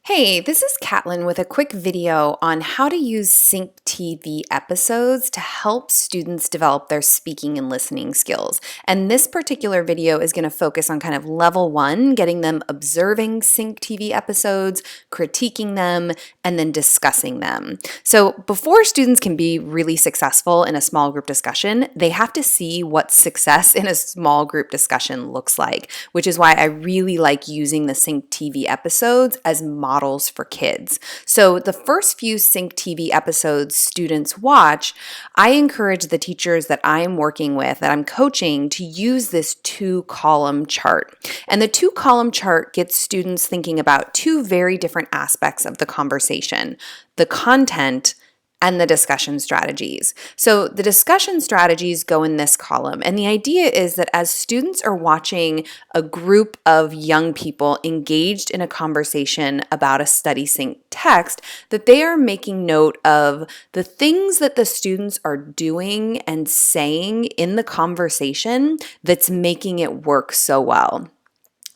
Hey, this is Catlin with a quick video on how to use SyncTV episodes to help students develop their speaking and listening skills. And this particular video is going to focus on kind of level one, getting them observing SyncTV episodes, critiquing them, and then discussing them. So before students can be really successful in a small group discussion, they have to see what success in a small group discussion looks like, which is why I really like using the SyncTV episodes as models for kids. So the first few SyncTV episodes students watch, I encourage the teachers that I'm working with, that I'm coaching, to use this two-column chart. And the two-column chart gets students thinking about two very different aspects of the conversation: the content and the discussion strategies. So the discussion strategies go in this column. And the idea is that as students are watching a group of young people engaged in a conversation about a study sync text, that they are making note of the things that the students are doing and saying in the conversation that's making it work so well.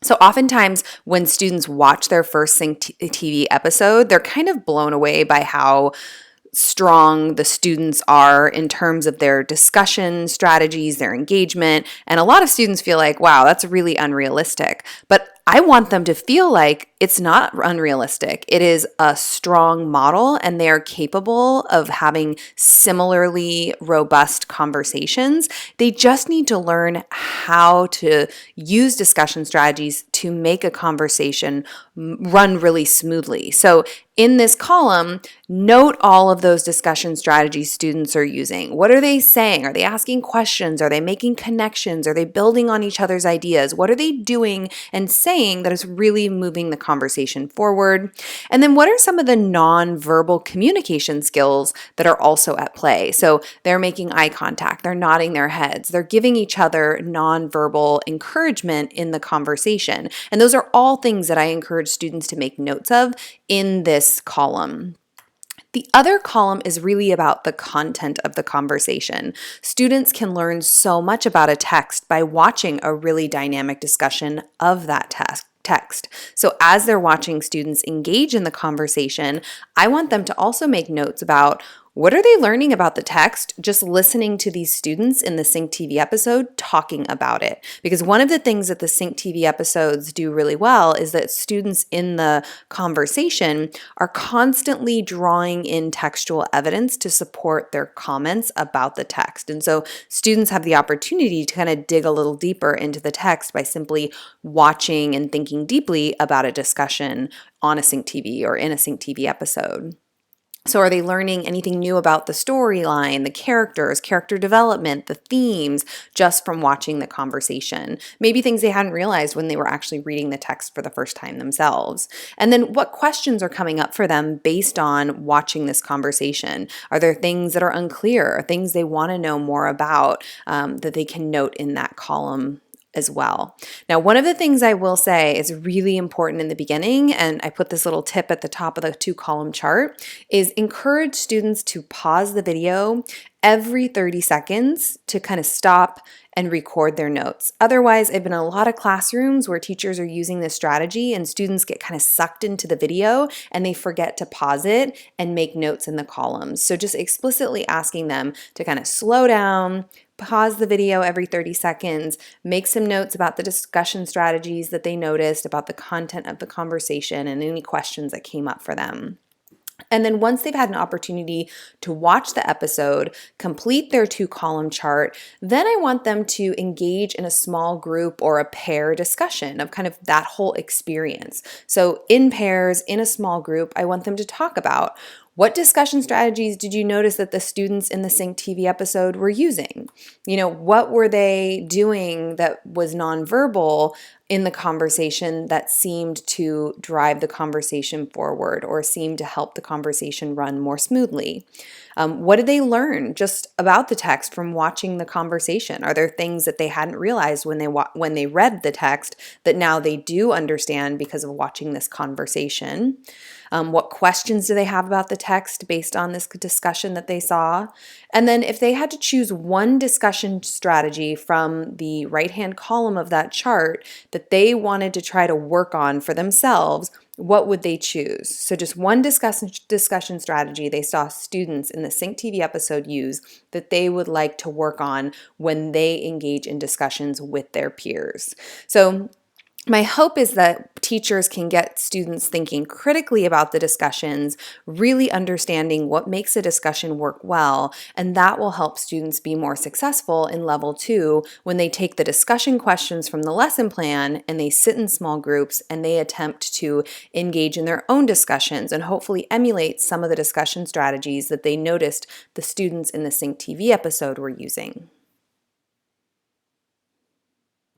So oftentimes when students watch their first Sync TV episode, they're kind of blown away by how strong the students are in terms of their discussion strategies, their engagement. And a lot of students feel like, wow, that's really unrealistic. But I want them to feel like it's not unrealistic. It is a strong model, and they are capable of having similarly robust conversations. They just need to learn how to use discussion strategies to make a conversation run really smoothly. So in this column, note all of those discussion strategies students are using. What are they saying? Are they asking questions? Are they making connections? Are they building on each other's ideas? What are they doing and saying that is really moving the conversation forward? And then what are some of the nonverbal communication skills that are also at play? So they're making eye contact, they're nodding their heads, they're giving each other nonverbal encouragement in the conversation. And those are all things that I encourage students to make notes of in this column. The other column is really about the content of the conversation. Students can learn so much about a text by watching a really dynamic discussion of that text. So as they're watching students engage in the conversation, I want them to also make notes about what are they learning about the text just listening to these students in the SyncTV episode talking about it. Because one of the things that the SyncTV episodes do really well is that students in the conversation are constantly drawing in textual evidence to support their comments about the text. And so students have the opportunity to kind of dig a little deeper into the text by simply watching and thinking deeply about a discussion on a SyncTV or in a SyncTV episode. So are they learning anything new about the storyline, the characters, character development, the themes, just from watching the conversation? Maybe things they hadn't realized when they were actually reading the text for the first time themselves. And then what questions are coming up for them based on watching this conversation? Are there things that are unclear, things they want to know more about that they can note in that column as well? Now, one of the things I will say is really important in the beginning, and I put this little tip at the top of the two-column chart, is encourage students to pause the video every 30 seconds to kind of stop and record their notes. Otherwise, I've been in a lot of classrooms where teachers are using this strategy and students get kind of sucked into the video and they forget to pause it and make notes in the columns. So just explicitly asking them to kind of slow down, pause the video every 30 seconds, make some notes about the discussion strategies that they noticed, about the content of the conversation, and any questions that came up for them. And then once they've had an opportunity to watch the episode, complete their two-column chart, then I want them to engage in a small group or a pair discussion of kind of that whole experience. So in pairs, in a small group, I want them to talk about what discussion strategies did you notice that the students in the SyncTV episode were using? What were they doing that was nonverbal in the conversation that seemed to drive the conversation forward or seemed to help the conversation run more smoothly? What did they learn just about the text from watching the conversation? Are there things that they hadn't realized when they read the text that now they do understand because of watching this conversation? What questions do they have about the text based on this discussion that they saw. And then if they had to choose one discussion strategy from the right-hand column of that chart that they wanted to try to work on for themselves, what would they choose? So just one discussion strategy they saw students in the SyncTV episode use that they would like to work on when they engage in discussions with their peers. So my hope is that teachers can get students thinking critically about the discussions, really understanding what makes a discussion work well, and that will help students be more successful in level 2 when they take the discussion questions from the lesson plan and they sit in small groups and they attempt to engage in their own discussions and hopefully emulate some of the discussion strategies that they noticed the students in the SyncTV episode were using.